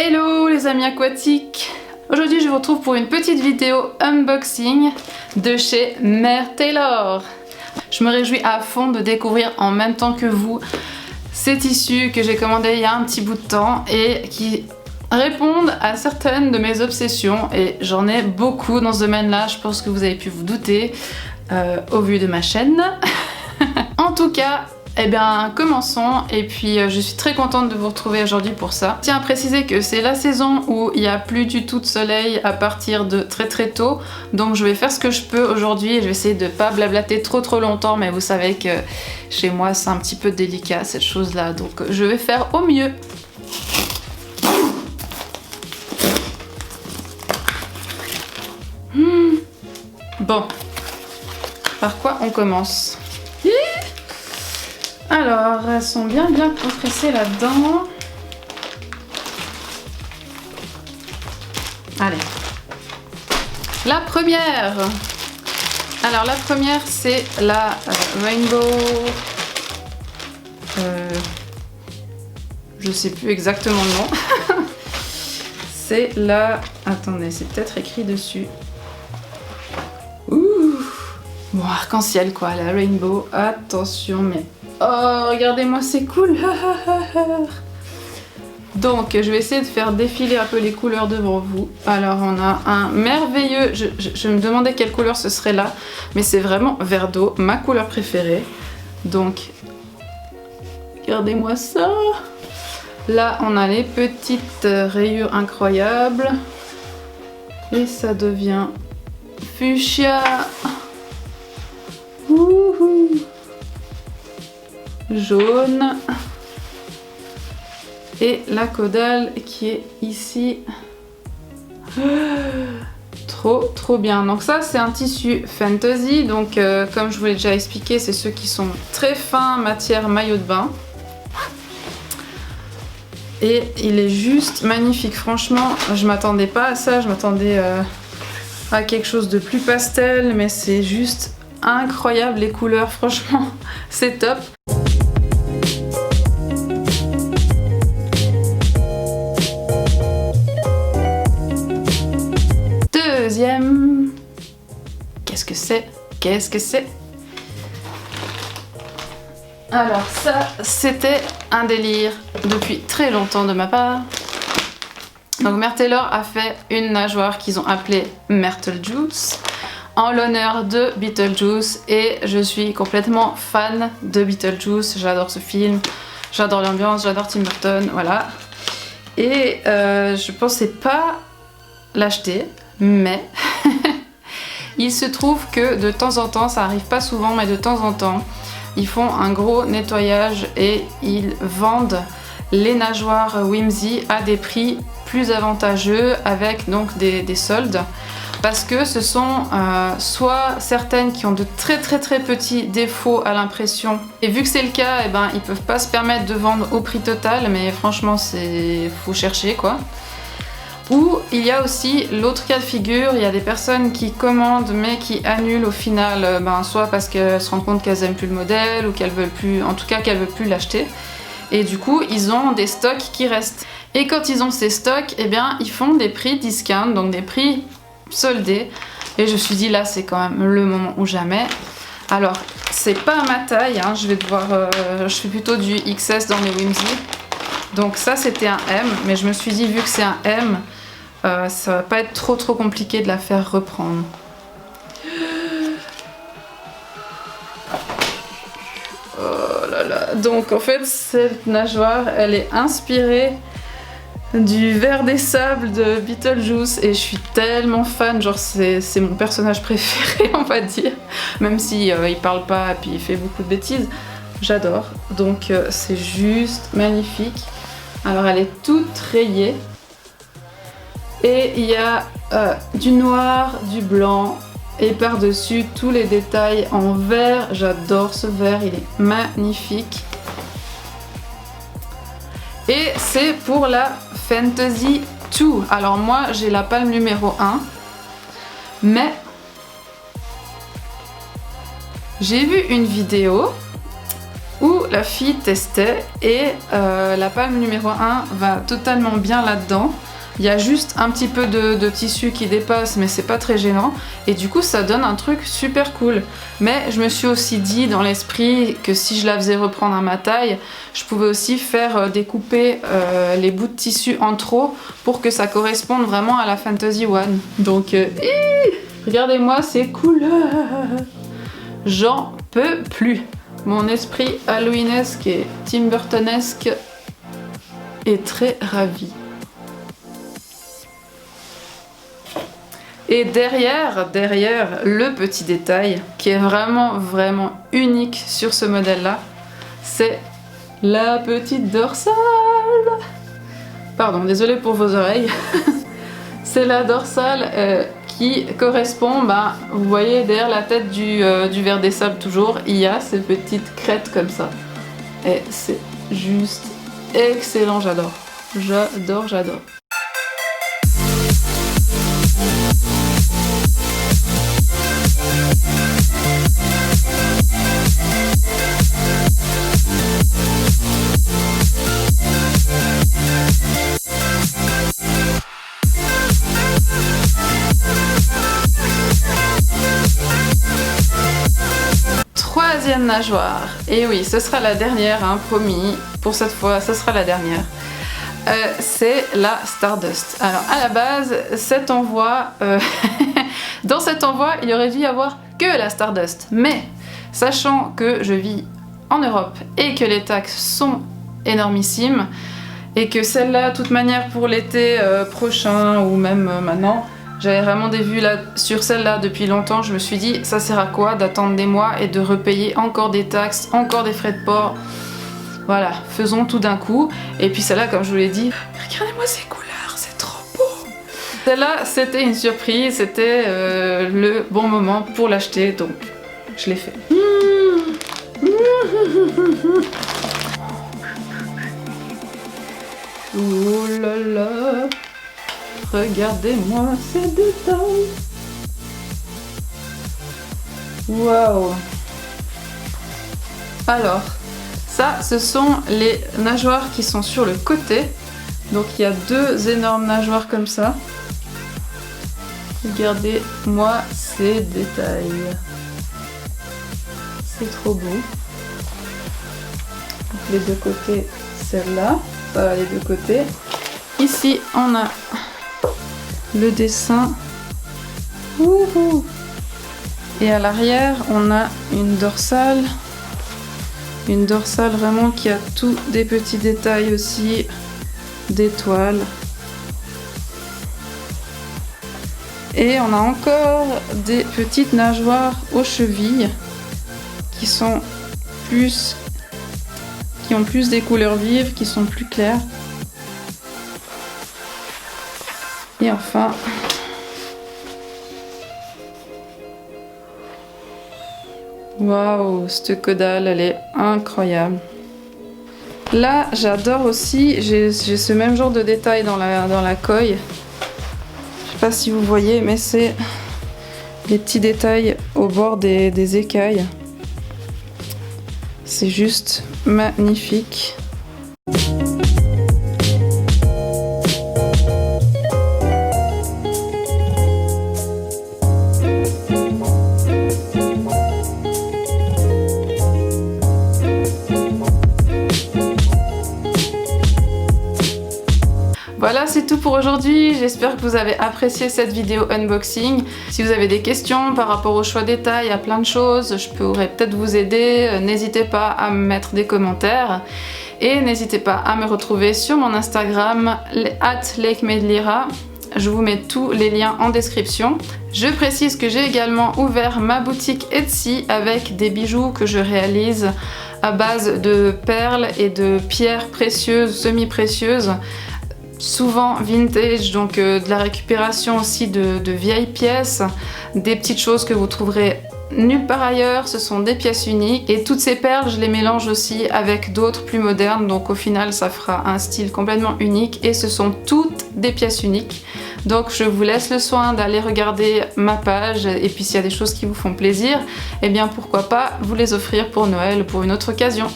Hello les amis aquatiques. Aujourd'hui je vous retrouve pour une petite vidéo unboxing de chez Mère Taylor. Je me réjouis à fond de découvrir en même temps que vous ces tissus que j'ai commandés il y a un petit bout de temps et qui répondent à certaines de mes obsessions, et j'en ai beaucoup dans ce domaine là, je pense que vous avez pu vous douter au vu de ma chaîne. En tout cas, eh bien commençons, et puis je suis très contente de vous retrouver aujourd'hui pour ça. Je tiens à préciser que c'est la saison où il n'y a plus du tout de soleil à partir de très tôt, donc je vais faire ce que je peux aujourd'hui et je vais essayer de pas blablater trop longtemps, mais vous savez que chez moi c'est un petit peu délicat cette chose là, donc je vais faire au mieux. Bon, par quoi on commence? Alors, elles sont bien compressées là-dedans. Allez. La première. Alors, la première, c'est la Rainbow... je sais plus exactement le nom. C'est la... Attendez, c'est peut-être écrit dessus. Ouh. Bon, arc-en-ciel quoi, la Rainbow. Attention, mais... Oh, regardez-moi, c'est cool. Donc, je vais essayer de faire défiler un peu les couleurs devant vous. Alors, on a un merveilleux... Je me demandais quelle couleur ce serait là, mais c'est vraiment vert d'eau, ma couleur préférée. Donc, regardez-moi ça. Là, on a les petites rayures incroyables. Et ça devient fuchsia. Wouhou. Jaune, et la caudale qui est ici. Trop bien. Donc ça c'est un tissu fantasy, donc comme je vous l'ai déjà expliqué, c'est ceux qui sont très fins, matière maillot de bain, et il est juste magnifique. Franchement, je m'attendais pas à ça, je m'attendais à quelque chose de plus pastel, mais c'est juste incroyable les couleurs, franchement c'est top. Deuxième, qu'est-ce que c'est? Alors ça, c'était un délire depuis très longtemps de ma part. Donc Mère Taylor a fait une nageoire qu'ils ont appelée Myrtle Juice en l'honneur de Beetlejuice, et je suis complètement fan de Beetlejuice. J'adore ce film, j'adore l'ambiance, j'adore Tim Burton, voilà. Et je pensais pas l'acheter, mais il se trouve que de temps en temps, ça arrive pas souvent, mais de temps en temps, ils font un gros nettoyage et ils vendent les nageoires Whimsy à des prix plus avantageux, avec donc des soldes, parce que ce sont soit certaines qui ont de très petits défauts à l'impression, et vu que c'est le cas, eh ben, ils peuvent pas se permettre de vendre au prix total, mais franchement faut chercher quoi. Ou il y a aussi l'autre cas de figure, il y a des personnes qui commandent mais qui annulent au final, soit parce qu'elles se rendent compte qu'elles aiment plus le modèle, ou qu'elles veulent plus, en tout cas qu'elles veulent plus l'acheter, et du coup ils ont des stocks qui restent. Et quand ils ont ces stocks, eh bien ils font des prix discount, donc des prix soldés, et je me suis dit là c'est quand même le moment ou jamais. Alors c'est pas ma taille, hein, je vais devoir, je fais plutôt du XS dans les Whimsy, donc ça c'était un M, mais je me suis dit vu que c'est un M, ça va pas être trop compliqué de la faire reprendre. Oh là là. Donc en fait cette nageoire elle est inspirée du ver des sables de Beetlejuice, et je suis tellement fan, genre c'est mon personnage préféré on va dire, même si il parle pas et puis il fait beaucoup de bêtises, j'adore. Donc c'est juste magnifique. Alors elle est toute rayée, et il y a du noir, du blanc, et par-dessus tous les détails en vert. J'adore ce vert, il est magnifique. Et c'est pour la Fantasy 2. Alors moi j'ai la palme numéro 1, mais j'ai vu une vidéo où la fille testait et la palme numéro 1 va totalement bien là-dedans. Il y a juste un petit peu de tissu qui dépasse, mais c'est pas très gênant. Et du coup, ça donne un truc super cool. Mais je me suis aussi dit dans l'esprit que si je la faisais reprendre à ma taille, je pouvais aussi faire découper les bouts de tissu en trop pour que ça corresponde vraiment à la Fantasy One. Donc, regardez-moi ces couleurs! J'en peux plus! Mon esprit halloweenesque et Tim Burtonesque est très ravi. Et derrière, le petit détail qui est vraiment unique sur ce modèle-là, c'est la petite dorsale. Pardon, désolée pour vos oreilles. C'est la dorsale qui correspond, vous voyez derrière la tête du ver des sables toujours, il y a ces petites crêtes comme ça. Et c'est juste excellent, j'adore. J'adore. Troisième nageoire, et oui, ce sera la dernière, hein, promis, pour cette fois, ce sera la dernière. C'est la Stardust. Alors, à la base, cet envoi, dans cet envoi, il aurait dû y avoir que la Stardust, mais sachant que je vis en Europe et que les taxes sont énormissimes, et que celle-là, de toute manière, pour l'été prochain ou même maintenant, j'avais vraiment des vues là, sur celle-là depuis longtemps, je me suis dit, ça sert à quoi d'attendre des mois et de repayer encore des taxes, encore des frais de port. Voilà, faisons tout d'un coup. Et puis celle-là, comme je vous l'ai dit, regardez-moi ces couleurs, c'est trop beau. Celle-là, c'était une surprise, c'était le bon moment pour l'acheter, donc je l'ai fait. Oh là là. Regardez-moi ces détails. Waouh. Alors, ça, ce sont les nageoires qui sont sur le côté. Donc il y a deux énormes nageoires comme ça. Regardez-moi ces détails. C'est trop beau. Donc, les deux côtés, celle-là. Ça va les deux côtés. Ici, on a le dessin. Wouhou. Et à l'arrière, on a une dorsale. Une dorsale vraiment qui a tous des petits détails aussi d'étoiles. Et on a encore des petites nageoires aux chevilles qui ont plus des couleurs vives, qui sont plus claires. Et enfin, waouh, cette caudale, elle est incroyable. Là, j'adore aussi, j'ai ce même genre de détail dans la coille. Je sais pas si vous voyez, mais c'est les petits détails au bord des écailles. C'est juste magnifique. Voilà, c'est tout pour aujourd'hui. J'espère que vous avez apprécié cette vidéo unboxing. Si vous avez des questions par rapport au choix des tailles, à plein de choses, je pourrais peut-être vous aider. N'hésitez pas à me mettre des commentaires. Et n'hésitez pas à me retrouver sur mon Instagram, @lakemedlira. Je vous mets tous les liens en description. Je précise que j'ai également ouvert ma boutique Etsy avec des bijoux que je réalise à base de perles et de pierres précieuses, semi-précieuses. Souvent vintage, donc de la récupération aussi de vieilles pièces, des petites choses que vous trouverez nulle part ailleurs, ce sont des pièces uniques et toutes ces perles je les mélange aussi avec d'autres plus modernes, donc au final ça fera un style complètement unique et ce sont toutes des pièces uniques. Donc je vous laisse le soin d'aller regarder ma page et puis s'il y a des choses qui vous font plaisir, eh bien pourquoi pas vous les offrir pour Noël ou pour une autre occasion.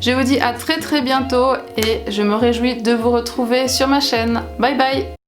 Je vous dis à très bientôt et je me réjouis de vous retrouver sur ma chaîne. Bye bye!